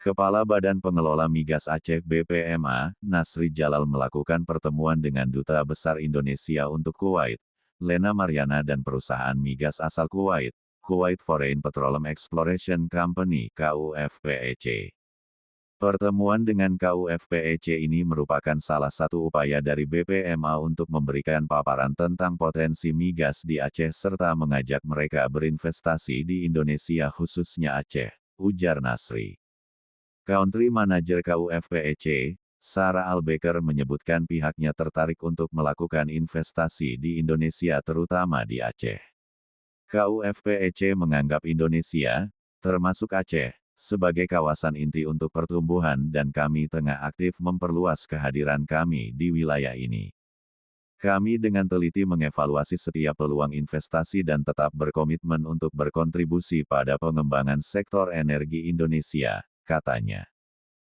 Kepala Badan Pengelola Migas Aceh BPMA, Nasri Jalal melakukan pertemuan dengan Duta Besar Indonesia untuk Kuwait, Lena Mariana dan perusahaan migas asal Kuwait, Kuwait Foreign Petroleum Exploration Company (KUFPEC). Pertemuan dengan KUFPEC ini merupakan salah satu upaya dari BPMA untuk memberikan paparan tentang potensi migas di Aceh serta mengajak mereka berinvestasi di Indonesia khususnya Aceh, ujar Nasri. Country Manager KUFPEC, Sarah Albeker menyebutkan pihaknya tertarik untuk melakukan investasi di Indonesia terutama di Aceh. KUFPEC menganggap Indonesia, termasuk Aceh, sebagai kawasan inti untuk pertumbuhan dan kami tengah aktif memperluas kehadiran kami di wilayah ini. Kami dengan teliti mengevaluasi setiap peluang investasi dan tetap berkomitmen untuk berkontribusi pada pengembangan sektor energi Indonesia, katanya.